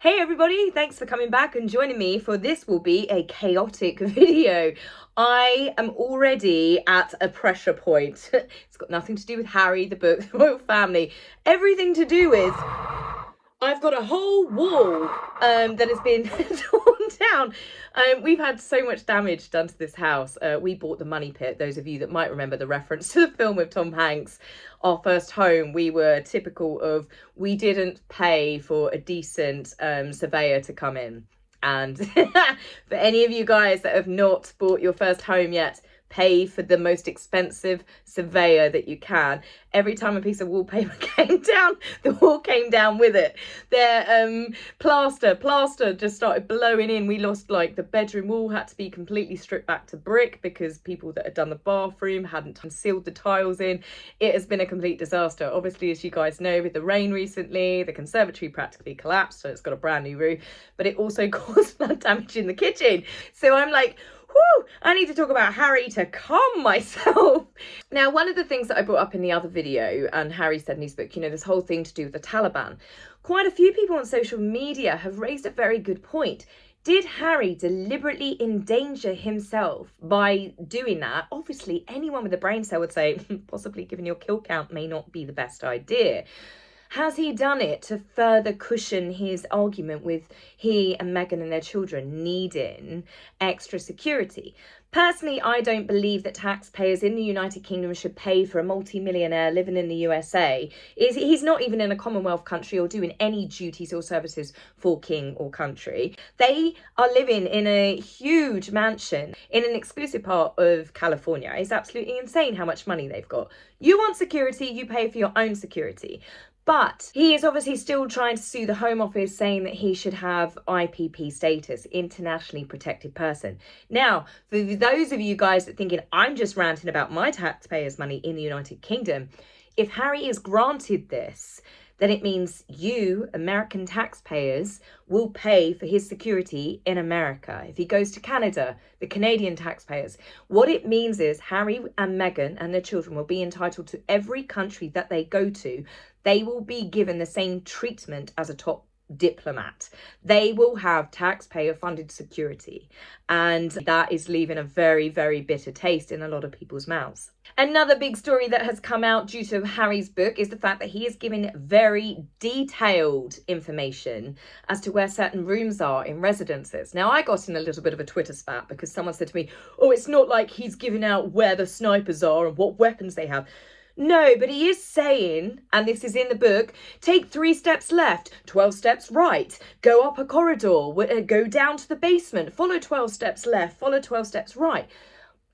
Hey everybody, thanks for coming back and joining me for this will be a chaotic video. I am already at a pressure point. It's got nothing to do with Harry, the book, the royal family. Everything to do with I've got a whole wall that has been torn down. We've had so much damage done to this house. We bought the money pit. Those of you that might remember the reference to the film with Tom Hanks, our first home, we were typical of, we didn't pay for a decent surveyor to come in. And for any of you guys that have not bought your first home yet, pay for the most expensive surveyor that you can. Every time a piece of wallpaper came down, the wall came down with it. Their plaster just started blowing in. We lost, like, the bedroom wall had to be completely stripped back to brick because people that had done the bathroom hadn't sealed the tiles in. It has been a complete disaster. Obviously, as you guys know, with the rain recently, the conservatory practically collapsed, so it's got a brand new roof, but it also caused flood damage in the kitchen. So I'm like, whew, I need to talk about Harry to calm myself. Now, one of the things that I brought up in the other video, and Harry said in his book, you know, this whole thing to do with the Taliban, quite a few people on social media have raised a very good point. Did Harry deliberately endanger himself by doing that? Obviously, anyone with a brain cell would say, possibly giving your kill count may not be the best idea. Has he done it to further cushion his argument with he and Meghan and their children needing extra security? Personally, I don't believe that taxpayers in the United Kingdom should pay for a multi-millionaire living in the USA. He's not even in a Commonwealth country or doing any duties or services for king or country. They are living in a huge mansion in an exclusive part of California. It's absolutely insane how much money they've got. You want security, you pay for your own security. But he is obviously still trying to sue the Home Office, saying that he should have IPP status, internationally protected person. Now, for those of you guys that are thinking I'm just ranting about my taxpayers' money in the United Kingdom, if Harry is granted this, then it means you, American taxpayers, will pay for his security in America. If he goes to Canada, the Canadian taxpayers. What it means is Harry and Meghan and their children will be entitled to every country that they go to. They will be given the same treatment as a top diplomat. They will have taxpayer funded security, and that is leaving a very, very bitter taste in a lot of people's mouths. Another big story that has come out due to Harry's book is the fact that he is giving very detailed information as to where certain rooms are in residences. Now, I got in a little bit of a Twitter spat because someone said to me, oh, it's not like he's giving out where the snipers are and what weapons they have. No, but he is saying, and this is in the book, take 3 steps left, 12 steps right, go up a corridor, go down to the basement, follow 12 steps left, follow 12 steps right.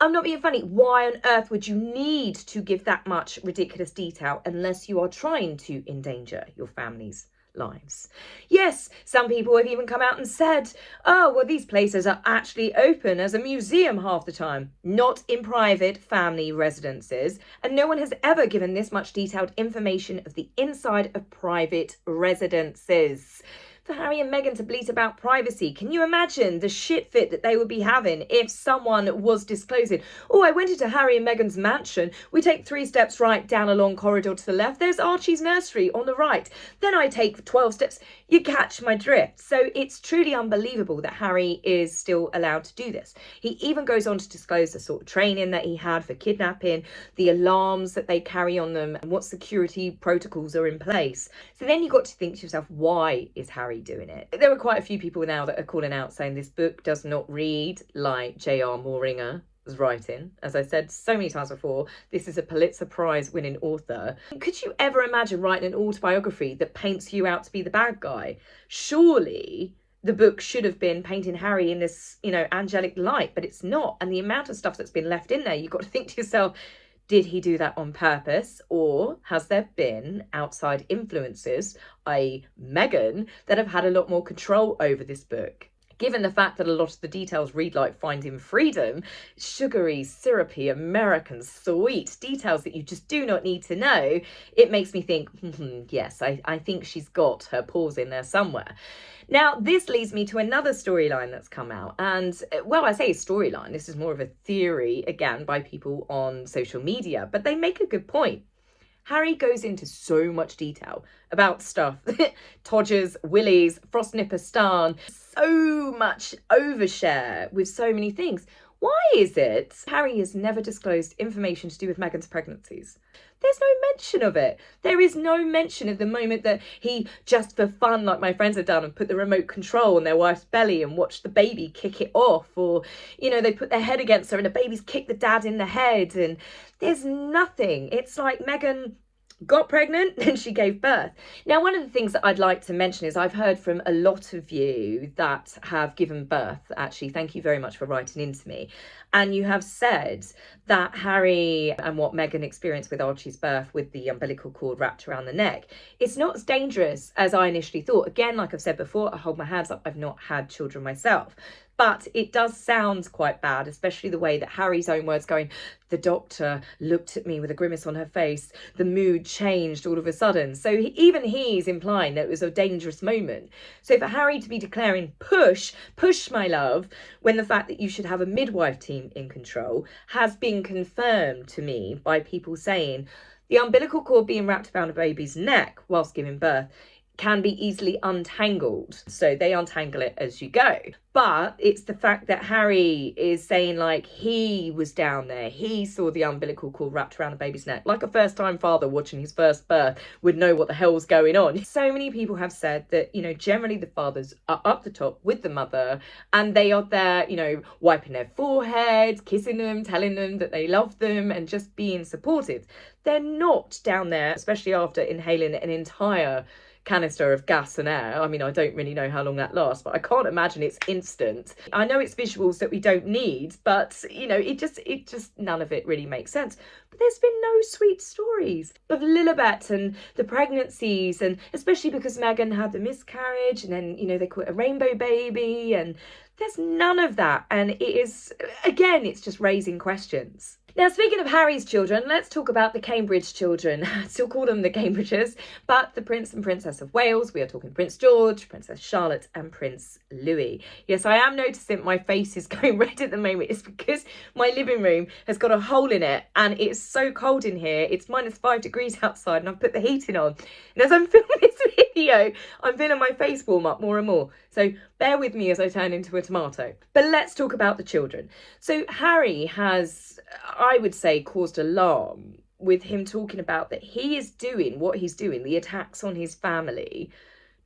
I'm not being funny. Why on earth would you need to give that much ridiculous detail unless you are trying to endanger your family's lives? Yes, some people have even come out and said, oh, well, these places are actually open as a museum half the time, not in private family residences. And no one has ever given this much detailed information of the inside of private residences. For Harry and Meghan to bleat about privacy, can you imagine the shit fit that they would be having if someone was disclosing, oh, I went into Harry and Meghan's mansion, we take 3 steps right down a long corridor to the left, there's Archie's nursery on the right, then I take 12 steps, you catch my drift. So it's truly unbelievable that Harry is still allowed to do this. He even goes on to disclose the sort of training that he had for kidnapping, the alarms that they carry on them, and what security protocols are in place. So then you got to think to yourself, why is Harry doing it? There are quite a few people now that are calling out saying this book does not read like J.R. Mooringer was writing. As I said so many times before, this is a Pulitzer Prize winning author. Could you ever imagine writing an autobiography that paints you out to be the bad guy? Surely the book should have been painting Harry in this, you know, angelic light, but it's not. And the amount of stuff that's been left in there, you've got to think to yourself, did he do that on purpose, or has there been outside influences, i.e. Meghan, that have had a lot more control over this book? Given the fact that a lot of the details read like Finding Freedom, sugary, syrupy, American, sweet details that you just do not need to know, it makes me think, yes, I think she's got her paws in there somewhere. Now, this leads me to another storyline that's come out. And, well, I say storyline, this is more of a theory, again, by people on social media, but they make a good point. Harry goes into so much detail about stuff. Todgers, Willies, Frostnipper so much overshare with so many things. Why is it Harry has never disclosed information to do with Meghan's pregnancies? There's no mention of it. There is no mention of the moment that he, just for fun, like my friends have done, and put the remote control on their wife's belly and watched the baby kick it off. Or, you know, they put their head against her and the baby's kicked the dad in the head. And there's nothing. It's like Meghan got pregnant and she gave birth. Now, one of the things that I'd like to mention is I've heard from a lot of you that have given birth. Actually, thank you very much for writing into me. And you have said that Harry and what Meghan experienced with Archie's birth with the umbilical cord wrapped around the neck, it's not as dangerous as I initially thought. Again, like I've said before, I hold my hands up. I've not had children myself. But it does sound quite bad, especially the way that Harry's own words going, the doctor looked at me with a grimace on her face. The mood changed all of a sudden. So even he's implying that it was a dangerous moment. So for Harry to be declaring, push my love, when the fact that you should have a midwife team in control has been confirmed to me by people saying the umbilical cord being wrapped around a baby's neck whilst giving birth can be easily untangled. So they untangle it as you go. But it's the fact that Harry is saying, like, he was down there, he saw the umbilical cord wrapped around the baby's neck, like a first-time father watching his first birth would know what the hell's going on. So many people have said that, you know, generally the fathers are up the top with the mother and they are there, you know, wiping their foreheads, kissing them, telling them that they love them and just being supportive. They're not down there, especially after inhaling an entire canister of gas and air. I mean, I don't really know how long that lasts, but I can't imagine it's instant. I know it's visuals that we don't need, but you know, it just none of it really makes sense. But there's been no sweet stories of Lilibet and the pregnancies, and especially because Meghan had the miscarriage and then, you know, they call it a rainbow baby, and there's none of that. And it is, again, it's just raising questions. Now, speaking of Harry's children, let's talk about the Cambridge children. I still call them the Cambridges, but the Prince and Princess of Wales. We are talking Prince George, Princess Charlotte and Prince Louis. Yes, I am noticing my face is going red at the moment. It's because my living room has got a hole in it and it's so cold in here. It's -5 degrees outside and I've put the heating on. And as I'm filming this video, I'm feeling my face warm up more and more. So bear with me as I turn into a tomato. But let's talk about the children. So Harry has, I would say, caused alarm with him talking about that he is doing what he's doing, the attacks on his family,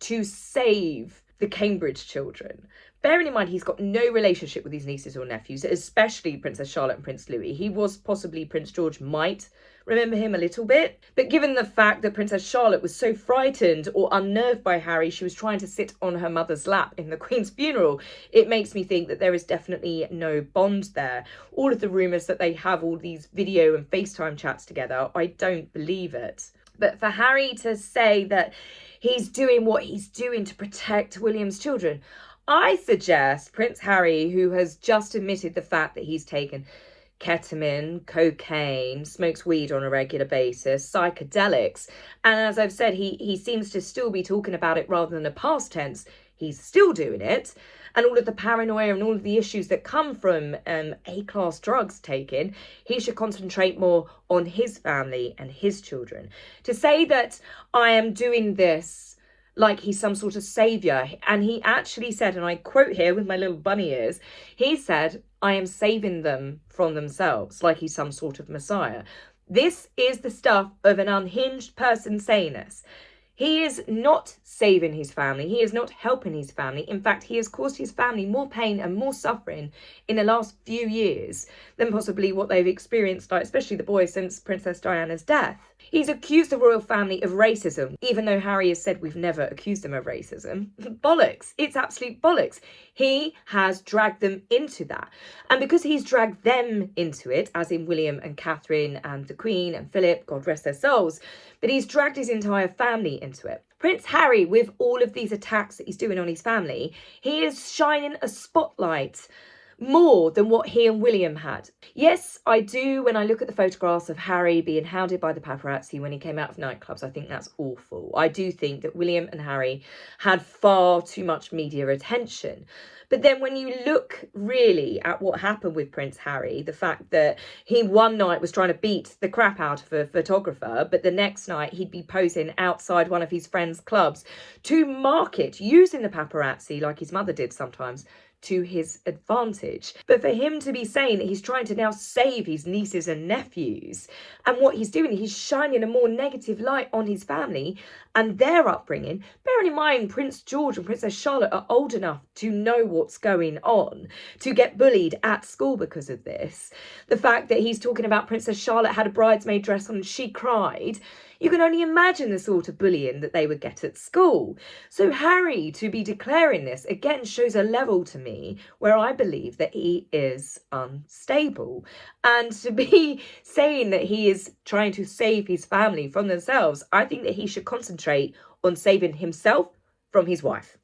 to save the Cambridge children. Bearing in mind he's got no relationship with his nieces or nephews, especially Princess Charlotte and Prince Louis. He was possibly, Prince George might remember him a little bit. But given the fact that Princess Charlotte was so frightened or unnerved by Harry, she was trying to sit on her mother's lap in the Queen's funeral, it makes me think that there is definitely no bond there. All of the rumours that they have all these video and FaceTime chats together, I don't believe it. But for Harry to say that he's doing what he's doing to protect William's children, I suggest Prince Harry, who has just admitted the fact that he's taken ketamine, cocaine, smokes weed on a regular basis, psychedelics, and as I've said, he seems to still be talking about it rather than a past tense. He's still doing it, and all of the paranoia and all of the issues that come from A-class drugs taken, he should concentrate more on his family and his children. To say that I am doing this like he's some sort of saviour, and he actually said, and I quote here with my little bunny ears, he said, I am saving them from themselves, like he's some sort of messiah. This is the stuff of an unhinged person saying this. He is not saving his family. He is not helping his family. In fact, he has caused his family more pain and more suffering in the last few years than possibly what they've experienced, like especially the boys, since Princess Diana's death. He's accused the royal family of racism, even though Harry has said we've never accused them of racism. Bollocks. It's absolute bollocks. He has dragged them into that. And because he's dragged them into it, as in William and Catherine and the Queen and Philip, God rest their souls, but he's dragged his entire family into it. Prince Harry, with all of these attacks that he's doing on his family, he is shining a spotlight more than what he and William had. Yes, I do, when I look at the photographs of Harry being hounded by the paparazzi when he came out of nightclubs, I think that's awful. I do think that William and Harry had far too much media attention. But then when you look really at what happened with Prince Harry, the fact that he one night was trying to beat the crap out of a photographer, but the next night he'd be posing outside one of his friends' clubs to market, using the paparazzi like his mother did sometimes, to his advantage. But for him to be saying that he's trying to now save his nieces and nephews, and what he's doing, he's shining a more negative light on his family and their upbringing. Bearing in mind, Prince George and Princess Charlotte are old enough to know what's going on, to get bullied at school because of this. The fact that he's talking about Princess Charlotte had a bridesmaid dress on and she cried. You can only imagine the sort of bullying that they would get at school. So Harry, to be declaring this, again shows a level to me where I believe that he is unstable. And to be saying that he is trying to save his family from themselves, I think that he should concentrate on saving himself from his wife.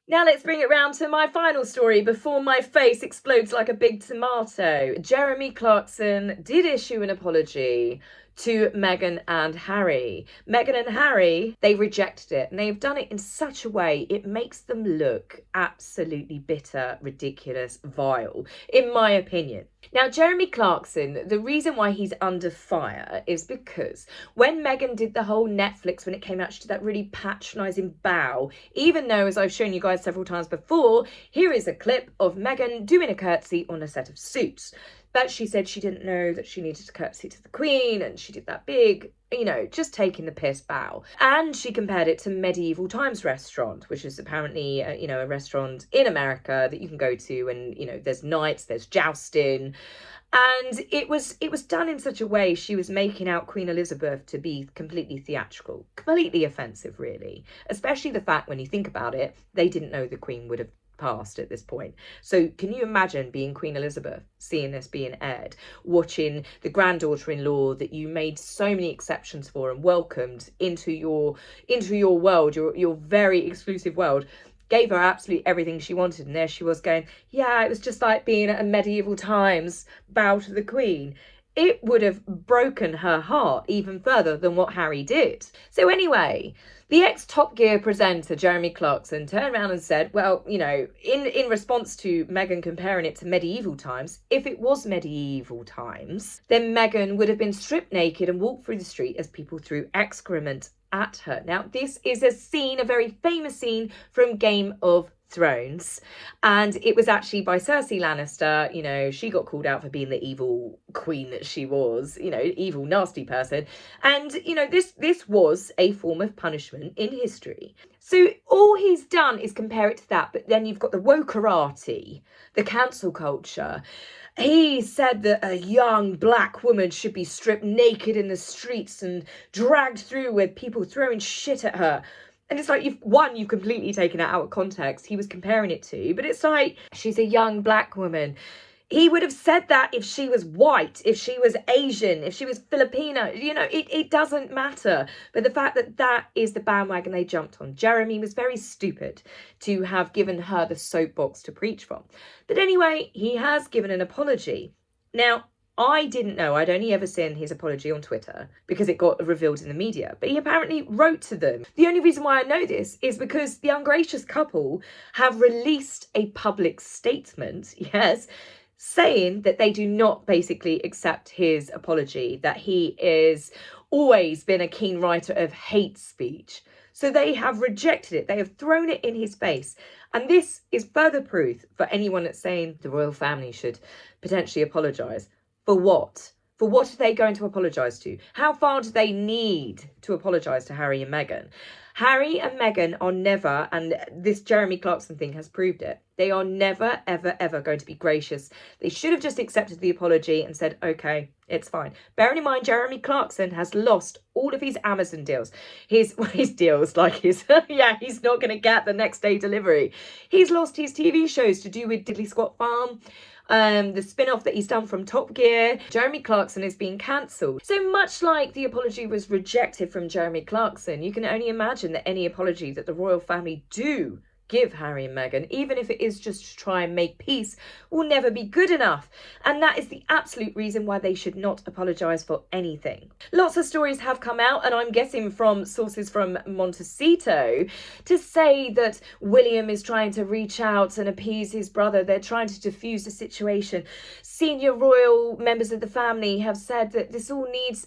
Now let's bring it round to my final story before my face explodes like a big tomato. Jeremy Clarkson did issue an apology to Meghan and Harry. Meghan and Harry, they rejected it, and they've done it in such a way it makes them look absolutely bitter, ridiculous, vile, in my opinion. Now, Jeremy Clarkson, the reason why he's under fire is because when Meghan did the whole Netflix, when it came out, she did that really patronising bow, even though, as I've shown you guys several times before, here is a clip of Meghan doing a curtsy on a set of suits. But she said she didn't know that she needed to curtsy to the Queen, and she did that big, just taking the piss bow. And she compared it to Medieval Times Restaurant, which is apparently, a restaurant in America that you can go to, and, there's knights, there's jousting. And it was done in such a way, she was making out Queen Elizabeth to be completely theatrical, completely offensive, really. Especially the fact, when you think about it, they didn't know the Queen would have passed at this point. So can you imagine being Queen Elizabeth, seeing this being aired, watching the granddaughter-in-law that you made so many exceptions for and welcomed into your world, your very exclusive world, gave her absolutely everything she wanted, and there she was going, yeah, it was just like being at a Medieval Times bow to the Queen. It would have broken her heart even further than what Harry did. So anyway, the ex-Top Gear presenter, Jeremy Clarkson, turned around and said, well, in response to Meghan comparing it to medieval times, if it was medieval times, then Meghan would have been stripped naked and walked through the street as people threw excrement at her. Now, this is a very famous scene from Game of Thrones, and it was actually by Cersei Lannister. She got called out for being the evil queen that she was, evil, nasty person. And, this was a form of punishment in history. So all he's done is compare it to that, but then you've got the wokerati, the cancel culture. He said that a young black woman should be stripped naked in the streets and dragged through with people throwing shit at her. And it's like, you've completely taken it out of context. He was comparing it to, but it's like, she's a young black woman. He would have said that if she was white, if she was Asian, if she was Filipino, it doesn't matter. But the fact that that is the bandwagon they jumped on. Jeremy was very stupid to have given her the soapbox to preach from. But anyway, he has given an apology. Now, I didn't know. I'd only ever seen his apology on Twitter because it got revealed in the media. But he apparently wrote to them. The only reason why I know this is because the ungracious couple have released a public statement, yes, saying that they do not basically accept his apology, that he is always been a keen writer of hate speech. So they have rejected it. They have thrown it in his face. And this is further proof for anyone that's saying the royal family should potentially apologise. For what? For what are they going to apologise to? How far do they need to apologise to Harry and Meghan? Harry and Meghan are never, and this Jeremy Clarkson thing has proved it, they are never, ever, ever going to be gracious. They should have just accepted the apology and said, okay, it's fine. Bearing in mind, Jeremy Clarkson has lost all of his Amazon deals. His deals, like his, he's not going to get the next day delivery. He's lost his TV shows to do with Diddley Squat Farm. The spin-off that he's done from Top Gear. Jeremy Clarkson is being cancelled. So much like the apology was rejected from Jeremy Clarkson, you can only imagine that any apology that the royal family do give Harry and Meghan, even if it is just to try and make peace, will never be good enough. And that is the absolute reason why they should not apologise for anything. Lots of stories have come out, and I'm guessing from sources from Montecito, to say that William is trying to reach out and appease his brother. They're trying to diffuse the situation. Senior royal members of the family have said that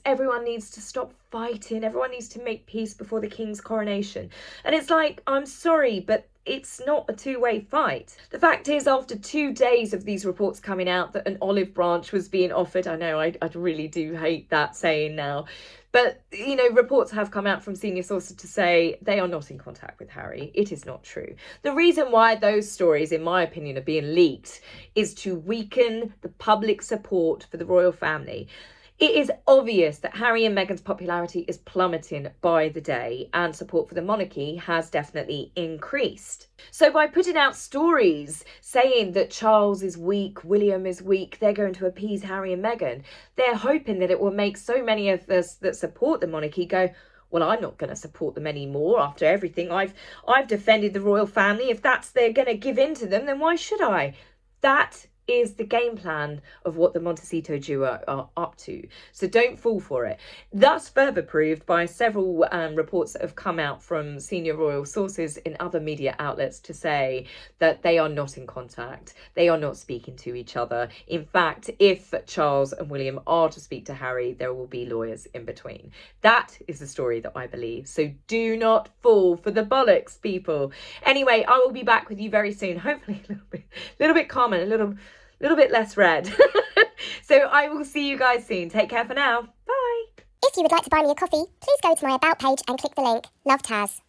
everyone needs to stop fighting. Everyone needs to make peace before the king's coronation. And it's like, I'm sorry, but it's not a two-way fight. The fact is, after 2 days of these reports coming out that an olive branch was being offered, I know I really do hate that saying now, but, you know, reports have come out from senior sources to say they are not in contact with Harry. It is not true. The reason why those stories, in my opinion, are being leaked is to weaken the public support for the royal family. It is obvious that Harry and Meghan's popularity is plummeting by the day, and support for the monarchy has definitely increased. So by putting out stories saying that Charles is weak, William is weak, they're going to appease Harry and Meghan, they're hoping that it will make so many of us that support the monarchy go, well, I'm not going to support them anymore after everything I've defended the royal family. If they're going to give in to them, then why should I? That is the game plan of what the Montecito duo are up to. So don't fall for it. That's further proved by several reports that have come out from senior royal sources in other media outlets to say that they are not in contact. They are not speaking to each other. In fact, if Charles and William are to speak to Harry, there will be lawyers in between. That is the story that I believe. So do not fall for the bollocks, people. Anyway, I will be back with you very soon. Hopefully a little bit calmer, a little bit less red. So I will see you guys soon. Take care for now. Bye. If you would like to buy me a coffee, please go to my About page and click the link. Love, Taz.